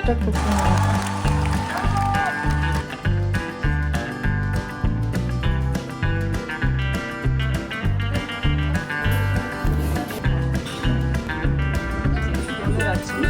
도착했구나. 오늘 아침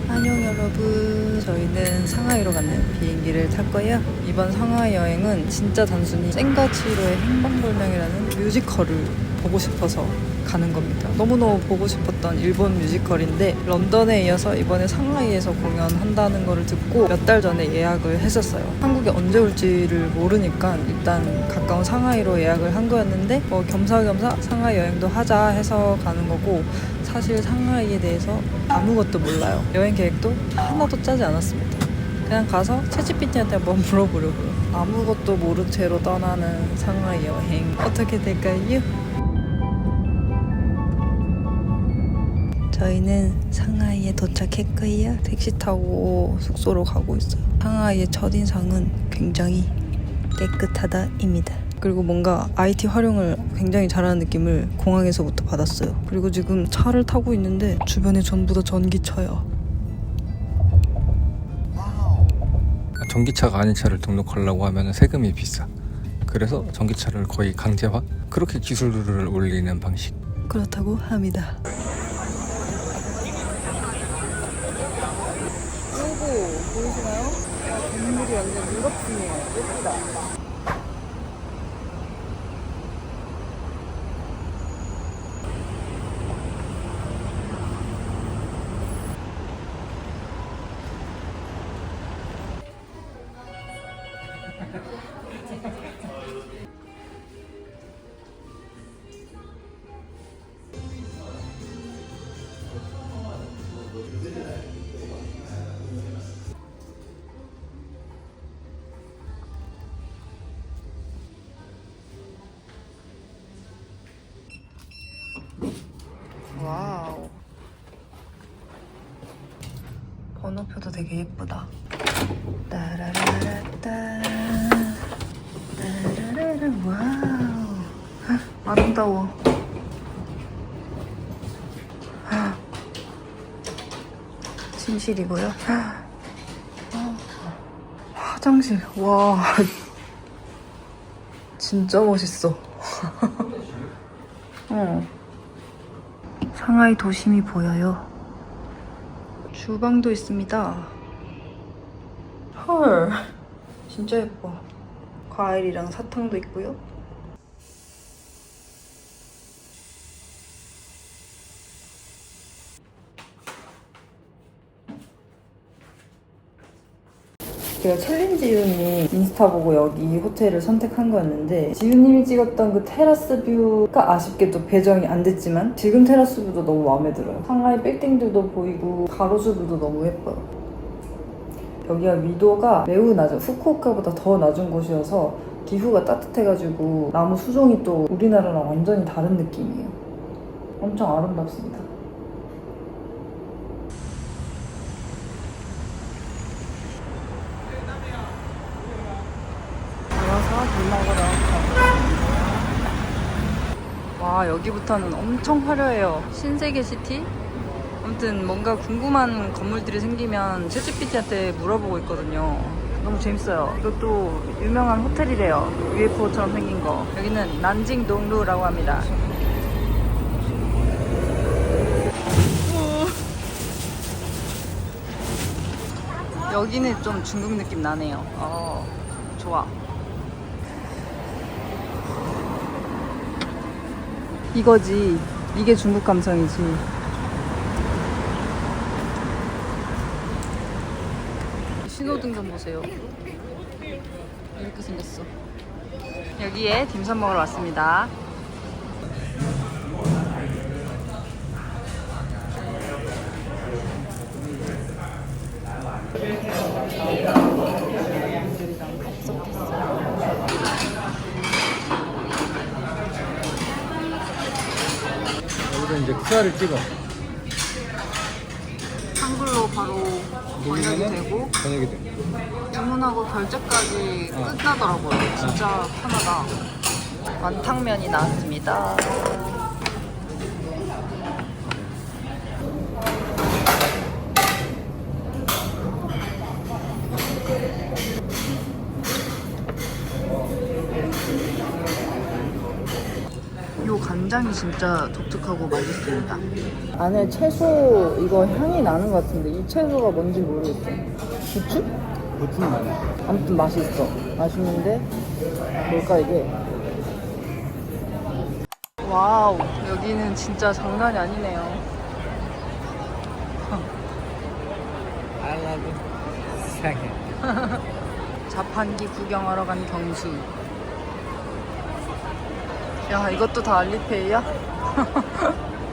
안녕 여러분, 저희는 상하이로 가는 비행기를 탈 거예요. 이번 상하이 여행은 진짜 단순히 센과치로의 행방불명이라는 뮤지컬을 보고 싶어서 가는 겁니다. 너무너무 보고 싶었던 일본 뮤지컬인데 런던에 이어서 이번에 상하이에서 공연한다는 거를 듣고 몇 달 전에 예약을 했었어요. 한국에 언제 올지를 모르니까 일단 가까운 상하이로 예약을 한 거였는데 겸사겸사 상하이 여행도 하자 해서 가는 거고, 사실 상하이에 대해서 아무것도 몰라요. 여행 계획도 하나도 짜지 않았습니다. 그냥 가서 챗GPT한테 한번 물어보려고요. 아무것도 모른 채로 떠나는 상하이 여행 어떻게 될까요? 저희는 상하이에 도착했고요. 택시 타고 숙소로 가고 있어요. 상하이의 첫인상은 굉장히 깨끗하다입니다. 그리고 뭔가 IT 활용을 굉장히 잘하는 느낌을 공항에서부터 받았어요. 그리고 지금 차를 타고 있는데 주변에 전부 다 전기차야. 전기차가 아닌 차를 등록하려고 하면 세금이 비싸. 그래서 전기차를 거의 강제화? 그렇게 기술을 올리는 방식. 그렇다고 합니다. 요거 보이시나요? 건물이 완전 유럽풍이에요. 예쁘다. 와우. 번호표도 되게 예쁘다. 따라라라따. 따라라라. 와우. 아름다워. 침실이고요. 화장실. 와. 진짜 멋있어. 상하이 도심이 보여요. 주방도 있습니다. 헐, 진짜 예뻐. 과일이랑 사탕도 있고요. 제가 챌린지 지윤이 인스타 보고 여기 호텔을 선택한 거였는데, 지윤님이 찍었던 그 테라스 뷰가 아쉽게도 배정이 안 됐지만 지금 테라스 뷰도 너무 마음에 들어요. 상하이 빌딩들도 보이고 가로수뷰도 너무 예뻐요. 여기가 위도가 매우 낮아요. 후쿠오카보다 더 낮은 곳이어서 기후가 따뜻해가지고 나무 수종이 또 우리나라랑 완전히 다른 느낌이에요. 엄청 아름답습니다. 와, 여기부터는 엄청 화려해요. 신세계 시티? 아무튼 뭔가 궁금한 건물들이 생기면 챗GPT한테 물어보고 있거든요. 너무 재밌어요. 이것도 유명한 호텔이래요. UFO처럼 생긴 거. 여기는 난징동루라고 합니다. 여기는 좀 중국 느낌 나네요. 좋아. 이거지. 이게 중국 감성이지. 신호등 좀 보세요. 이렇게 생겼어. 여기에 딤섬 먹으러 왔습니다. 여기서 이제 QR을 찍어. 한글로 바로 번역이 되고 번역이 돼. 주문하고 결제까지 끝나더라고요. 진짜 편하다. 완탕면이 나왔습니다. 요 간장이 진짜 독특하고 맛있습니다. 안에 채소 이거 향이 나는 것 같은데 이 채소가 뭔지 모르겠어. 부추? 무슨 말이야? 아무튼 맛있어. 맛있는데 뭘까 이게? 와우, 여기는 진짜 장난이 아니네요. 알라딘 세상에. 자판기 구경하러 간 경수. 야, 이것도 다 알리페이야?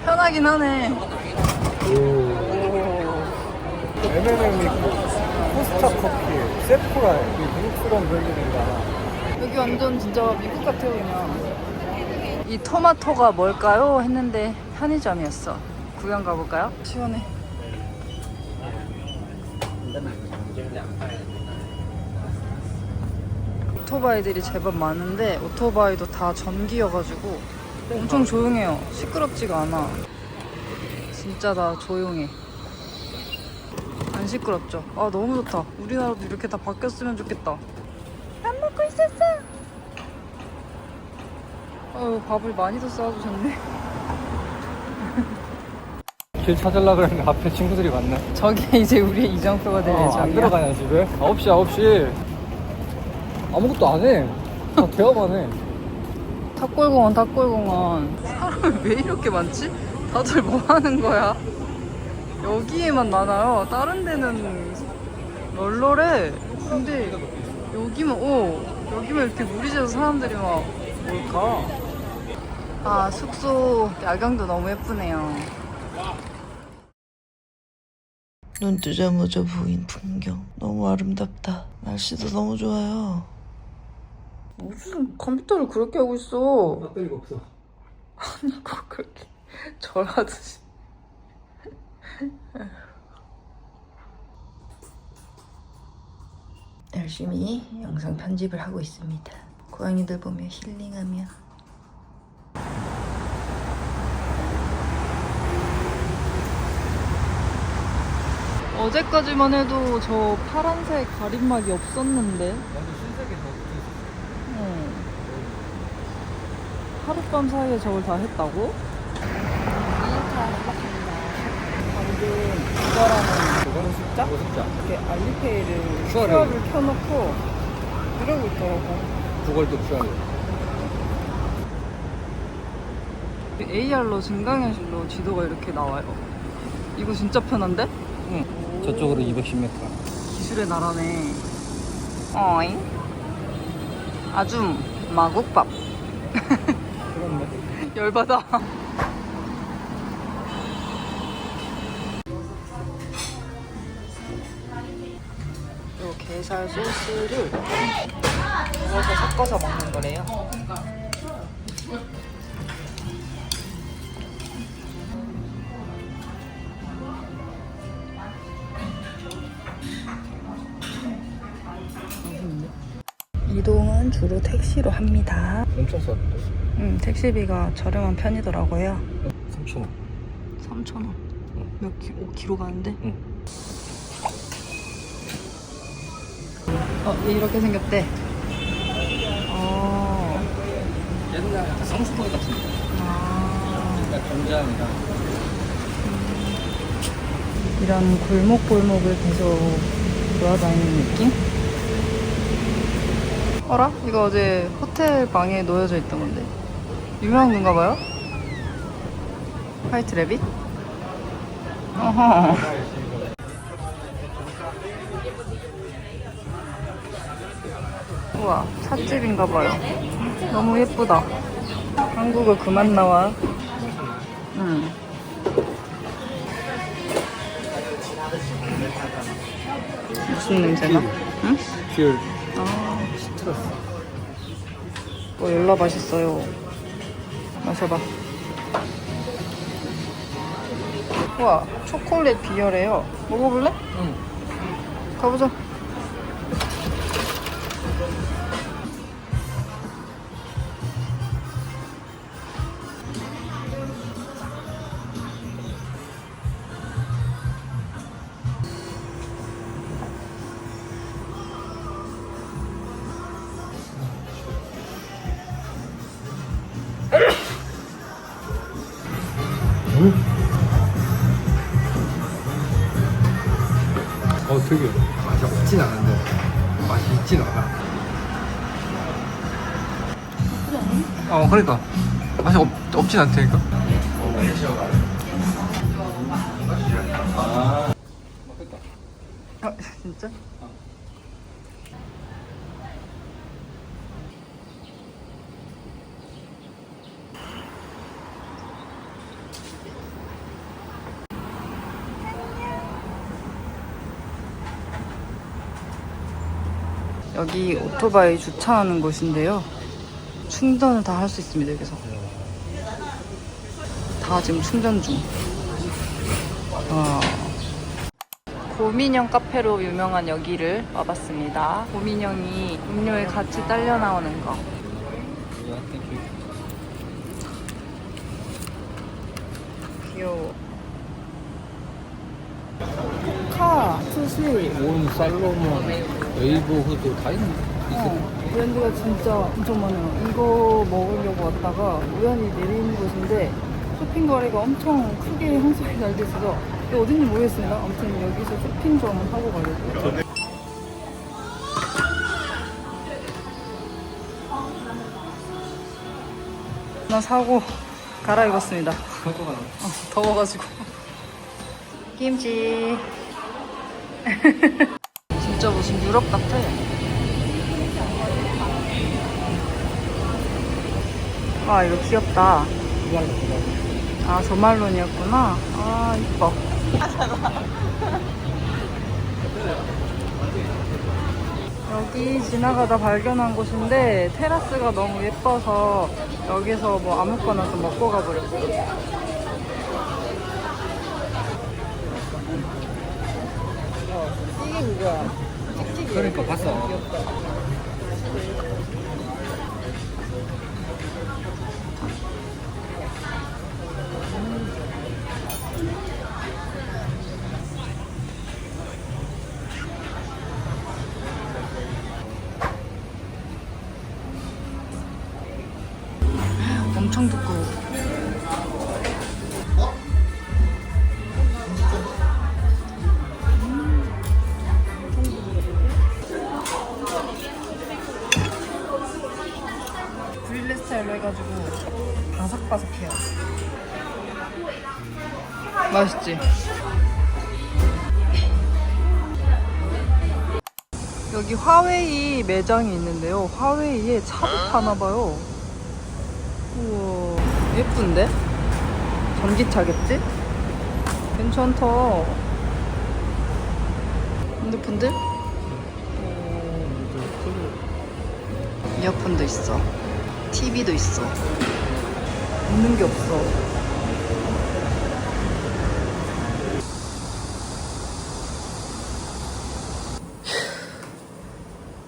편하긴 하네. MMM 있고 포스타 커피, 세포라 이 미국스러운 브랜드인가. 여기 완전 진짜 미국 같아요, 그냥. 이 토마토가 뭘까요? 했는데 편의점이었어. 구경 가볼까요? 시원해. 오토바이들이 제법 많은데 오토바이도 다 전기여가지고 엄청 조용해요. 시끄럽지가 않아. 진짜 다 조용해. 안 시끄럽죠? 아, 너무 좋다. 우리나라도 이렇게 다 바뀌었으면 좋겠다. 밥 먹고 있었어. 밥을 많이 더 쌓아주셨네. 길 찾으려고 그랬는데 앞에 친구들이 많네. 저게 이제 우리의 이정표가 될 예정이야. 안 들어가냐 집에? 9시 아무것도 안 해. 다 대화만 해. 탑골공원. 사람이 왜 이렇게 많지? 다들 뭐 하는 거야? 여기에만 많아요. 다른 데는 널널해. 근데 여기만 이렇게 무리지어서 사람들이 막 뭘까? 아, 숙소 야경도 너무 예쁘네요. 눈 뜨자마자 보인 풍경 너무 아름답다. 날씨도 너무 좋아요. 무슨 컴퓨터를 그렇게 하고 있어? 배터리가 없어. 아니, 뭐 그렇게 절하듯이. 열심히 영상 편집을 하고 있습니다. 고양이들 보며 힐링하며. 어제까지만 해도 저 파란색 가림막이 없었는데. 완전 신세계 하룻밤 사이에 저걸 다 했다고? 방금 이거라는 모습자? 이렇게 알리페이를 QR을 켜놓고 이러고 있더라고. 그걸도 QR. AR로 증강현실로 지도가 이렇게 나와요. 이거 진짜 편한데? 응. 저쪽으로 210m. 기술의 나라네. 어잉? 아줌 마국밥. 그렇네. 열받아. 요 게살 소스를 넣어서 섞어서 먹는 거래요. 이동은 주로 택시로 합니다. 엄청 쌌는데? 택시비가 저렴한 편이더라고요. 3,000원. 3,000원. 몇 킬로? 5km 가는데? 응. 얘 이렇게 생겼대. 옛날 성수동 같은 거. 그러니까 전장이랑. 이런 골목골목을 계속 돌아다니는 느낌? 어라? 이거 어제 호텔 방에 놓여져 있던 건데. 유명한 건가 봐요? 화이트 래빗? 어허. 우와, 찻집인가 봐요. 너무 예쁘다. 한국어 그만 나와. 무슨 냄새나? 응? 귤. 스트레스. 열라 맛있어요. 마셔봐. 우와, 초콜릿 비어래요. 먹어볼래? 응. 가보자. 되게 맛이 없진 않은데 맛이 있진 않아. 그러니까 맛이 없진 않다니까. 진짜? 여기 오토바이 주차하는 곳인데요. 충전을 다 할 수 있습니다, 여기서. 다 지금 충전 중. 고민형 카페로 유명한 여기를 와봤습니다. 고민형이 음료에 같이 딸려 나오는 거. 귀여워. 포카, 투시. 온 살로몬, 웨이브 후드 다 있네. 브랜드가 진짜 엄청 많아요. 이거 먹으려고 왔다가 우연히 내리는 곳인데 쇼핑 거리가 엄청 크게 형성이 잘 돼 있어서 이게 어딘지 모르겠습니다. 아무튼 여기서 쇼핑 좀 하고 가려고요. 나 사고 갈아입었습니다. 더워가지고. 김치. 진짜 무슨 유럽 같아. 와, 이거 귀엽다. 아, 조말론이었구나. 아, 이뻐. 여기 지나가다 발견한 곳인데 테라스가 너무 예뻐서 여기서 뭐 아무거나 좀 먹고 가보려고요. 이게 그거야. 찍찍이. 그러니까 봤어. 엄청 두꺼워. 브릴레 스타일로 해가지고 바삭바삭해요. 맛있지? 여기 화웨이 매장이 있는데요. 화웨이에 차도 파나봐요. 우와, 예쁜데? 전기차겠지? 괜찮다. 핸드폰들? 이어폰도 있어. TV도 있어. 없는 게 없어.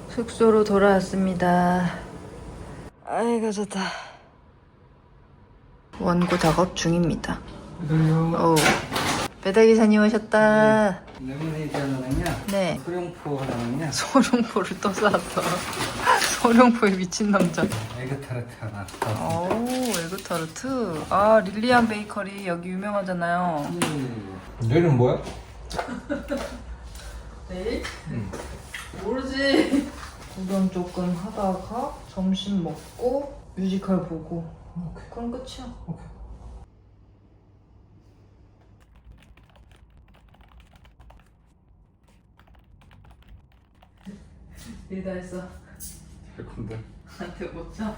숙소로 돌아왔습니다. 아이고 좋다. 원고 작업 중입니다. 오, 배달기사님 오셨다. 레모네이드 하나랑요. 네. 소룡포 하나랑요. 소룡포를 또 샀어. 소룡포에 미친 남자. 에그 타르트 하나. 오, 에그타르트. 아, 릴리안 베이커리 여기 유명하잖아요. 내일은 뭐야? 내일? 모르지. 구경 조금 하다가 점심 먹고 뮤지컬 보고. 오케이. 그럼 끝이야. 오케이. 일 다 했어. 할 건데. 한테 못 자.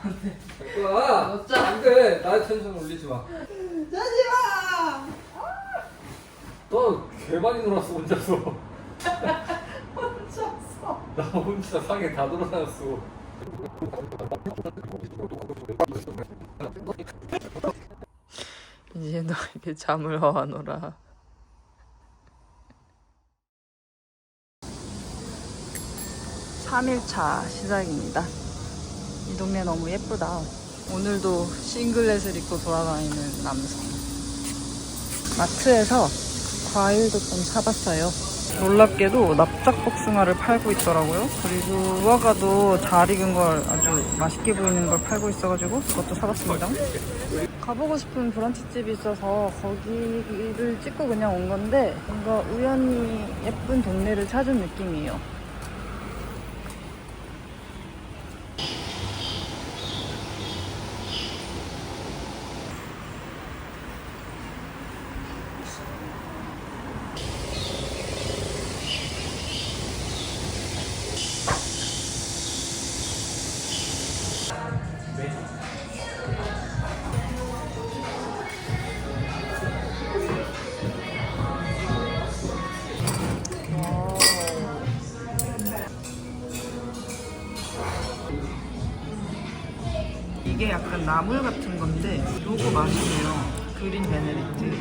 한테. 와. 못 자. 안돼. 나의 텐션 올리지 마. 자지 마. 너 개 많이 놀았어 혼자서. 혼자서. 나 혼자 상에 다 돌아다녔어. 이제 너에게 잠을 허하노라. (3일차) 시작입니다. 이 동네 너무 예쁘다. 오늘도 싱글렛을 입고 돌아다니는 남성. 마트에서 과일도 좀 사봤어요. 놀랍게도 납작복숭아를 팔고 있더라고요. 그리고 무화과도 잘 익은 걸 아주 맛있게 보이는 걸 팔고 있어가지고 그것도 사봤습니다. 가보고 싶은 브런치집이 있어서 거기를 찍고 그냥 온 건데 뭔가 우연히 예쁜 동네를 찾은 느낌이에요. 이게 약간 나물 같은 건데 요거 맛이에요. 그린 베네딕트.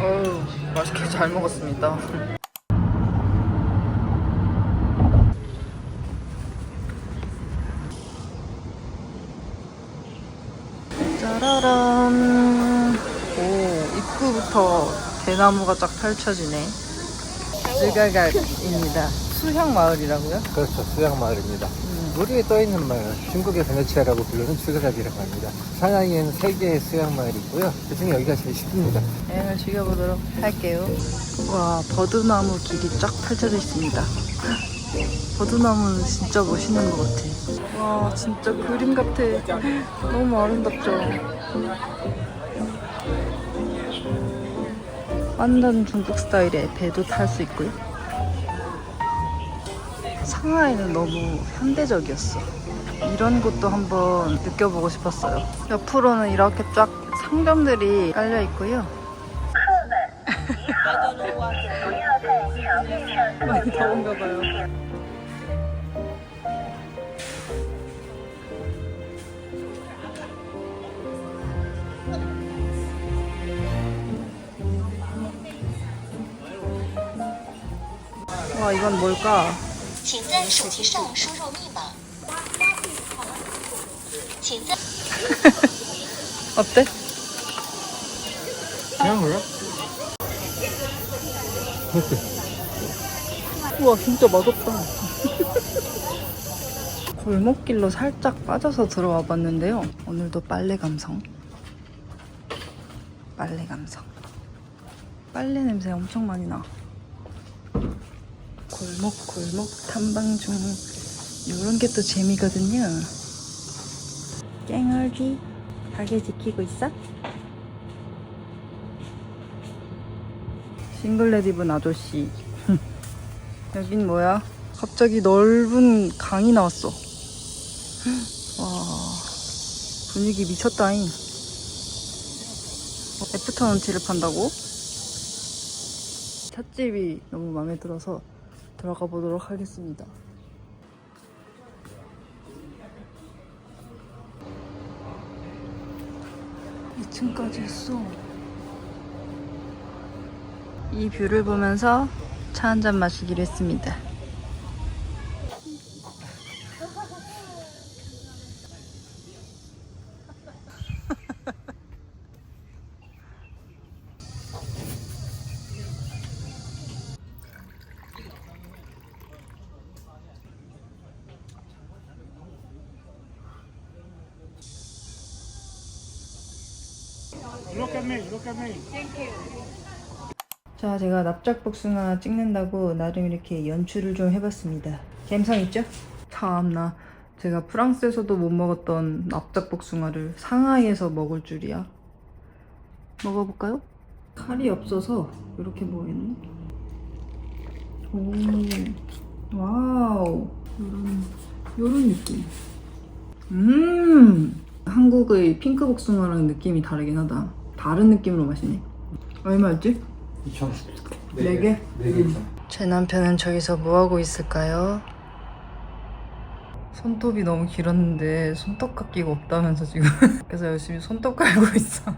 어우, 맛있게 잘 먹었습니다. 짜라란. 오, 입구부터 대나무가 쫙 펼쳐지네. 즈가갓입니다. 수향 마을이라고요? 그렇죠. 수양마을입니다. 물 위에 떠있는 마을, 중국의 베네치아라고 부르는 즈가갓이라고 합니다. 상하이에는 3개의 수양마을이 있고요. 그중에 여기가 제일 쉽습니다. 여행을 즐겨보도록 할게요. 와, 버드나무 길이 쫙 펼쳐져 있습니다. 버드나무는 진짜 멋있는 것 같아. 와, 진짜 그림 같아. 너무 아름답죠? 완전 중국 스타일의 배도 탈 수 있고요. 상하이는 너무 현대적이었어. 이런 곳도 한번 느껴보고 싶었어요. 옆으로는 이렇게 쫙 상점들이 깔려 있고요. 많이 더운가 봐요. 와, 이건 뭘까? 请在手机上输入密码。请在 어때? 그냥 그래? 우와, 진짜 맛없다. 골목길로 살짝 빠져서 들어와 봤는데요. 오늘도 빨래 감성. 빨래 감성. 빨래 냄새 엄청 많이 나. 골목 탐방 중. 이런 게 또 재미거든요. 깽얼기 가게 지키고 있어? 싱글렛 입은 아저씨. 여긴 뭐야? 갑자기 넓은 강이 나왔어. 와, 분위기 미쳤다잉. 애프터눈치를 판다고? 찻집이 너무 마음에 들어서 들어가 보도록 하겠습니다. 2층까지 있어. 이 뷰를 보면서 차 한잔 마시기로 했습니다. 자, 제가 납작복숭아 찍는다고 나름 이렇게 연출을 좀 해봤습니다. 감성 있죠? 참나, 제가 프랑스에서도 못 먹었던 납작복숭아를 상하이에서 먹을 줄이야. 먹어볼까요? 칼이 없어서 이렇게 보이네. 오, 와우, 요런 느낌. 한국의 핑크 복숭아랑 느낌이 다르긴 하다. 다른 느낌으로 마시네. 얼마였지? 2,000원. 4개? 4개. 제 남편은 저기서 뭐하고 있을까요? 손톱이 너무 길었는데 손톱깎이가 없다면서 지금 그래서 열심히 손톱 깔고 있어요.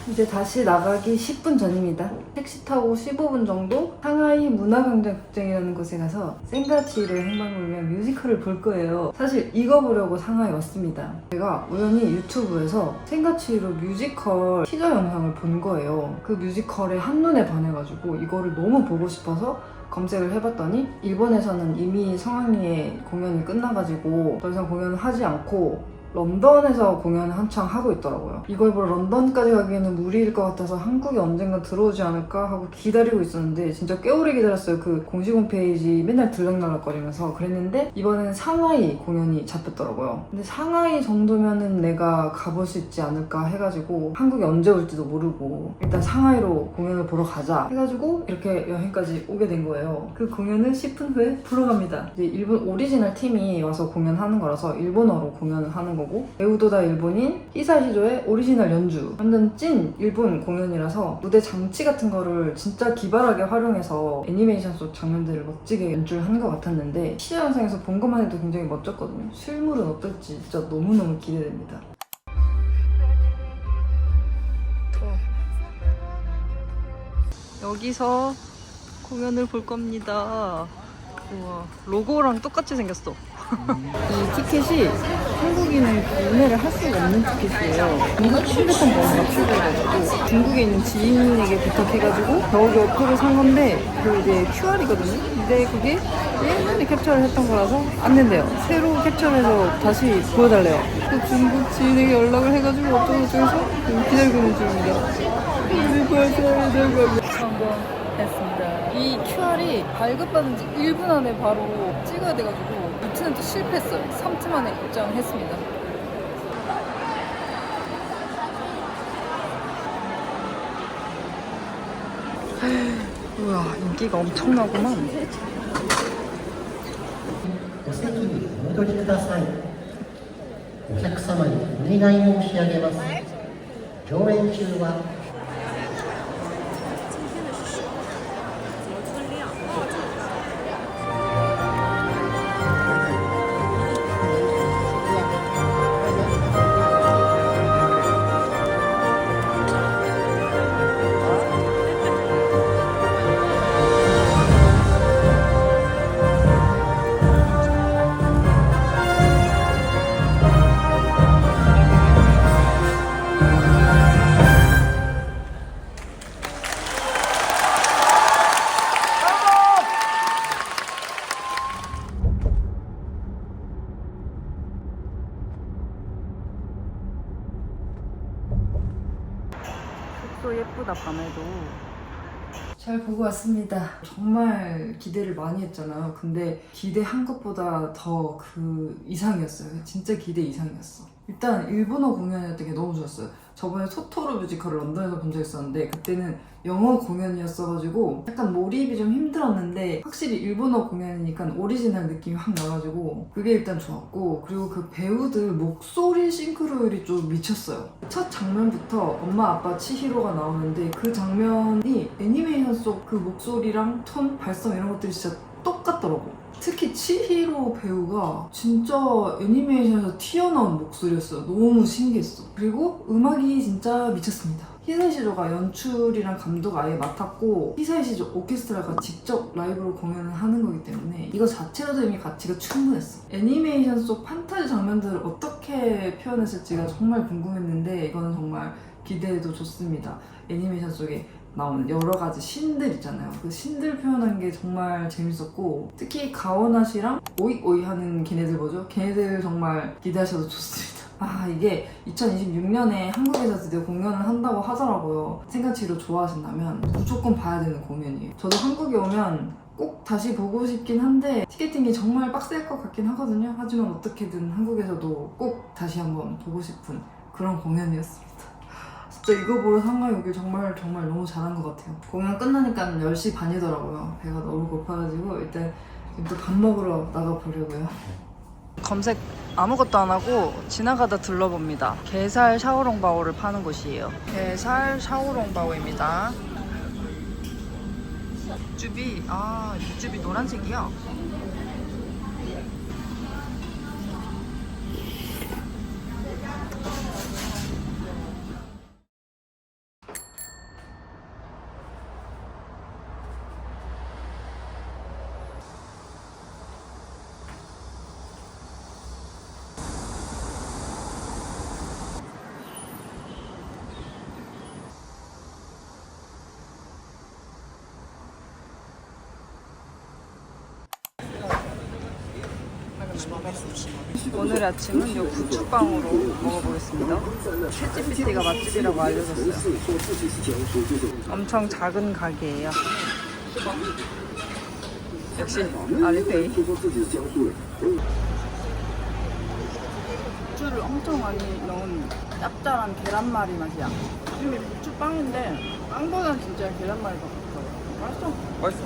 이제 다시 나가기 10분 전입니다. 택시 타고 15분 정도 상하이 문화광장극장이라는 곳에 가서 생가치로 행방불명 뮤지컬을 볼 거예요. 사실 이거 보려고 상하이 왔습니다. 제가 우연히 유튜브에서 생가치로 뮤지컬 티저 영상을 본 거예요. 그 뮤지컬에 한눈에 반해가지고 이거를 너무 보고 싶어서 검색을 해봤더니 일본에서는 이미 성황리에 공연이 끝나가지고 더 이상 공연을 하지 않고 런던에서 공연을 한창 하고 있더라고요. 이걸 보러 런던까지 가기에는 무리일 것 같아서 한국에 언젠가 들어오지 않을까 하고 기다리고 있었는데 진짜 꽤 오래 기다렸어요. 그 공식 홈페이지 맨날 들락날락거리면서 그랬는데 이번에는 상하이 공연이 잡혔더라고요. 근데 상하이 정도면은 내가 가볼 수 있지 않을까 해가지고 한국에 언제 올지도 모르고 일단 상하이로 공연을 보러 가자 해가지고 이렇게 여행까지 오게 된 거예요. 그 공연을 10분 후에 보러 갑니다. 이제 일본 오리지널 팀이 와서 공연하는 거라서 일본어로 공연을 하는 거고 배우도 다 일본인 히사시조의 오리지널 연주 완전 찐 일본 공연이라서 무대 장치 같은 거를 진짜 기발하게 활용해서 애니메이션 속 장면들을 멋지게 연출을 한 것 같았는데 시야 영상에서 본 것만 해도 굉장히 멋졌거든요. 실물은 어떨지 진짜 너무너무 기대됩니다. 여기서 공연을 볼 겁니다. 우와, 로고랑 똑같이 생겼어. 이 티켓이 한국인은 구매를 할 수가 없는 티켓이에요. 휴대폰 번호가 필요해가지고 중국에 있는 지인에게 부탁해가지고 겨우겨우 표를 산 건데 그 이제 QR이거든요. 근데 그게 옛날에 캡처를 했던 거라서 안 된대요. 새로 캡처를 해서 다시 보여달래요. 그 중국 지인에게 연락을 해가지고 어쩌고저쩌고 지금 기다리고 있는 중입니다. 성공했습니다. 이 QR이 발급받은 지 1분 안에 바로 찍어야 돼가지고 루트는 또 실패했어요. 3트 만에 입장을 했습니다. 우와, 인기가 엄청나구만. お席にお戻りください。お客様にお願い申し上げます。上演中は 또 예쁘다. 밤에도 잘 보고 왔습니다. 정말 기대를 많이 했잖아요. 근데 기대한 것보다 더 그 이상이었어요. 진짜 기대 이상이었어. 일단 일본어 공연이었던 게 너무 좋았어요. 저번에 토토로 뮤지컬을 런던에서 본 적 있었는데 그때는 영어 공연이었어가지고 약간 몰입이 좀 힘들었는데 확실히 일본어 공연이니까 오리지널 느낌이 확 나가지고 그게 일단 좋았고, 그리고 그 배우들 목소리 싱크로율이 좀 미쳤어요. 첫 장면부터 엄마 아빠 치히로가 나오는데 그 장면이 애니메이션 속 그 목소리랑 톤, 발성 이런 것들이 진짜 똑같더라고. 특히 치히로 배우가 진짜 애니메이션에서 튀어나온 목소리였어요. 너무 신기했어. 그리고 음악이 진짜 미쳤습니다. 히사이시조가 연출이랑 감독 아예 맡았고 히사이시조 오케스트라가 직접 라이브로 공연을 하는 거기 때문에 이거 자체로도 이미 가치가 충분했어. 애니메이션 속 판타지 장면들을 어떻게 표현했을지가 정말 궁금했는데 이거는 정말 기대해도 좋습니다. 애니메이션 속에 나오는 여러 가지 신들 있잖아요. 그 신들 표현한 게 정말 재밌었고 특히 가오나 씨랑 오이오이 하는 걔네들 뭐죠? 걔네들 정말 기대하셔도 좋습니다. 아, 이게 2026년에 한국에서 드디어 공연을 한다고 하더라고요. 생가치로 좋아하신다면 무조건 봐야 되는 공연이에요. 저도 한국에 오면 꼭 다시 보고 싶긴 한데 티켓팅이 정말 빡셀 것 같긴 하거든요. 하지만 어떻게든 한국에서도 꼭 다시 한번 보고 싶은 그런 공연이었습니다. 진짜 이거 보러 상하이 오길 정말 너무 잘한 것 같아요. 공연 끝나니까 10시 반이더라고요. 배가 너무 고파가지고 일단 지금 또 밥 먹으러 나가보려고요. 검색 아무것도 안 하고 지나가다 들러봅니다. 게살 샤오롱바오를 파는 곳이에요. 게살 샤오롱바오입니다. 육즙이 육즙이 노란색이야. 오늘 아침은 요 부추빵으로 먹어보겠습니다. 챗GPT가 맛집이라고 알려줬어요. 엄청 작은 가게예요. 역시 알리페이. 부추를 엄청 많이 넣은 짭짤한 계란말이 맛이야. 이게 부추빵인데 빵보다 진짜 계란말이 더 맛있어. 맛있어.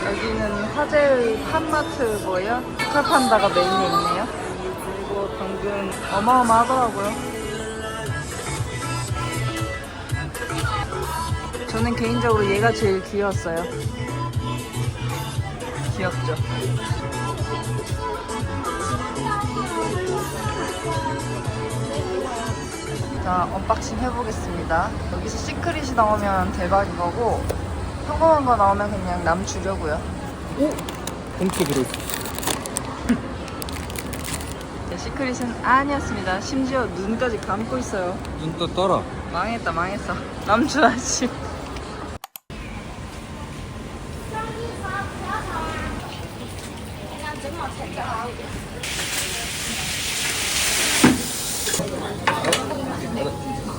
여기는 화제의 핫마트고요. 스카판다가 메인에 있네요. 그리고 당근 어마어마하더라고요. 저는 개인적으로 얘가 제일 귀여웠어요. 귀엽죠? 자, 언박싱 해보겠습니다. 여기서 시크릿이 나오면 대박인 거고, 평범한 거 나오면 그냥 남 주려고요. 봉투 들어있어. 네, 시크릿은 아니었습니다. 심지어 눈까지 감고 있어요. 눈도 떠라. 망했다, 망했어. 남 줘야지.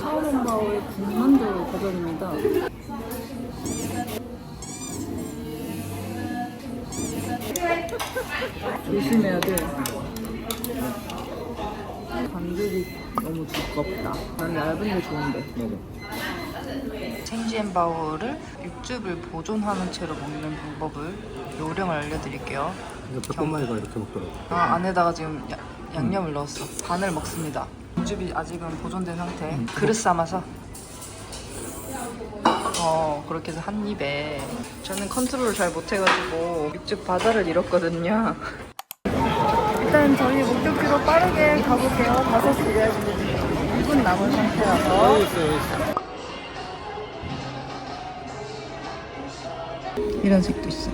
사오론바오의 군만두 버전입니다. 조심해야 돼. 반죽이 너무 두껍다. 난 얇은 게 좋은데. 생지앤바오를 육즙을 보존하는 채로 먹는 방법을 요령을 알려드릴게요. 백번만이가 이렇게 먹더라고. 안에다가 지금 양념을 넣었어. 반을 먹습니다. 육즙이 아직은 보존된 상태. 그릇 삶아서. 그렇게 해서 한 입에. 저는 컨트롤을 잘 못해가지고 육즙 바다를 잃었거든요. 일단 저희 목적지로 빠르게 가볼게요. 5시에 2분 남은 상태라서. 이런 색도 있어.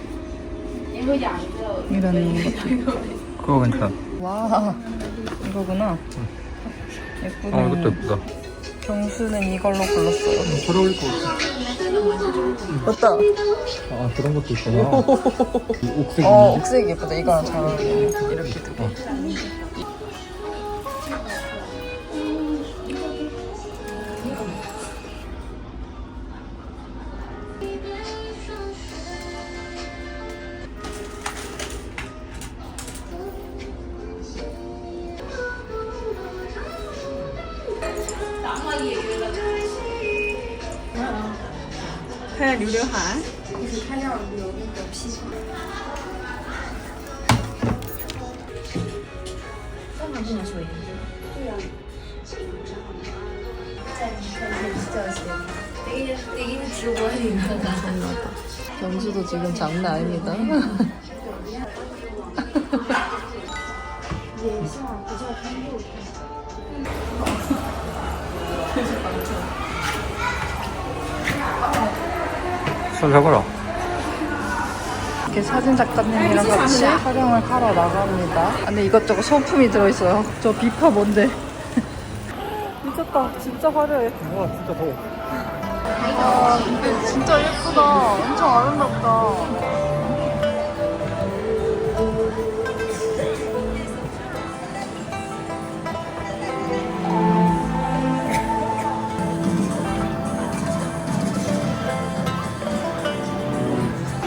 이런 것도. 그거 괜찮아. 와, 이거구나. 예쁘네. 이것도 예쁘다. 경수는 이걸로 골랐어요. 잘 어울릴 것 같아. 맞다. 아, 그런 것도 있구나. 옥색. 옥색이 예쁘다. 이거랑 잘 어울려. 이렇게 두고. 경수도 지금 장난 아닙니다. 술 해봐라. 이렇게 사진 작가님이랑 같이 촬영을 하러 나갑니다. 안에 이것저것 소품이 들어있어요. 저 비파 뭔데? 미쳤다. 진짜 화려해. 와, 진짜 더워. 아, 근데 진짜 예쁘다. 엄청 아름답다.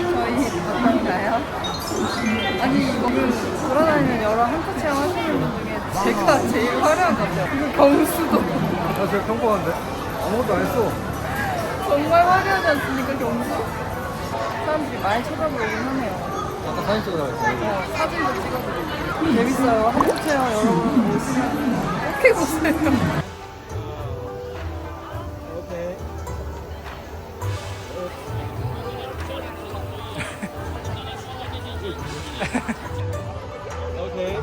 저희 어떤가요? 아니, 오늘 돌아다니는 여러 한터 체험 하시는 분 중에 제가 제일 화려한 것 같아요. 경수도. 나 제일 평범한데? 아무것도 안 했어. 정말 화려하지 않습니까, 경수? 사람들이 많이 쳐다보긴 하네요. 아까 사진 찍으라고 했어. 사진도 찍어드리고. 재밌어요. 한터 체험 여러분 오시면 꼭 해보세요. 오케이.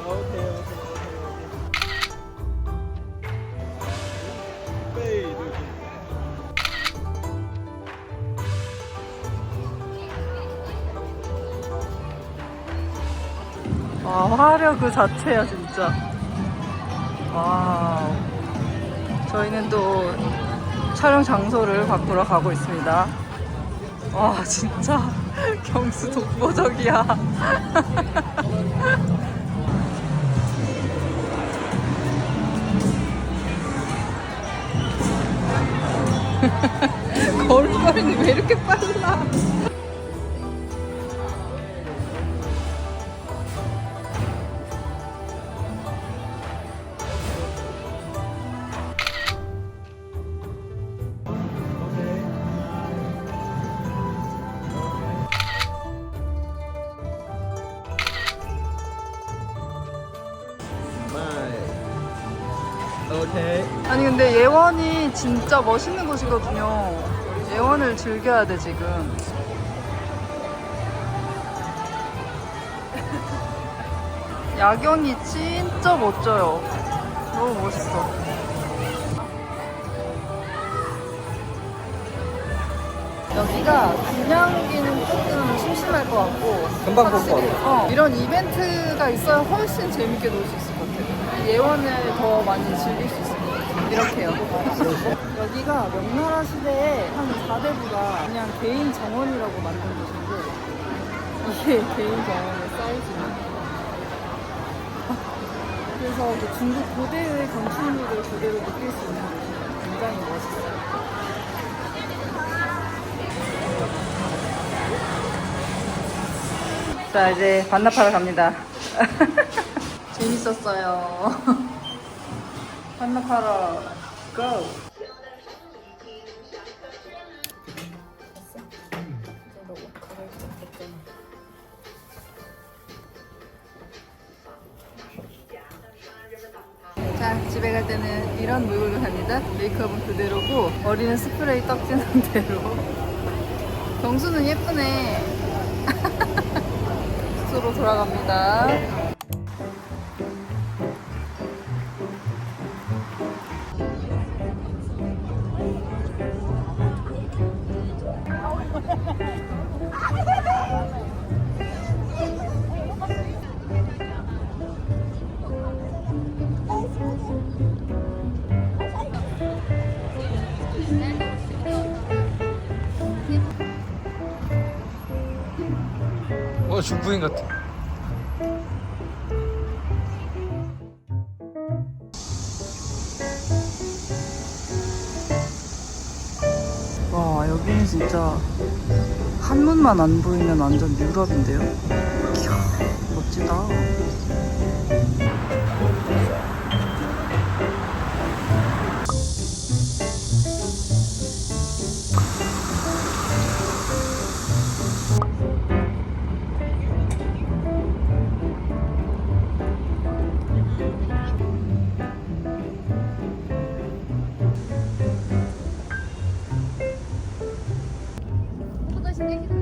오케이. 와, 화려 그 자체야, 진짜. 와우. 저희는 또 촬영 장소를 바꾸러 가고 있습니다. 와 진짜 경수 독보적이야. 걸음걸이 왜 이렇게 빨라? 아니 근데 예원이 진짜 멋있는 곳이거든요. 예원을 즐겨야 돼 지금. 야경이 진짜 멋져요. 너무 멋있어. 여기가 그냥 오기는 조금 심심할 것 같고 금방 볼 거 확실히, 이런 이벤트가 있어야 훨씬 재밌게 놀 수 있을 것 같아요. 예원을 더 많이 즐길 수 있을 것 같아요. 이렇게요. 여기가 명나라 시대에 한 4대부가 그냥 개인 정원이라고 만든 곳인데 이게 개인 정원의 사이즈입니다. 그래서 그 중국 고대의 건축물을 그대로 느낄 수 있는 곳이 굉장히 멋있어요. 자 이제 반납하러 갑니다. 재밌었어요. 반납하러 go. 자 집에 갈 때는 이런 물건을 합니다. 메이크업은 그대로고 머리는 스프레이 떡지는 대로. 경수는 예쁘네. 숙소로 돌아갑니다. 중부인 같아. 와 여기는 진짜 한눈만 안 보이면 완전 유럽인데요. 이야 멋지다. 포도시대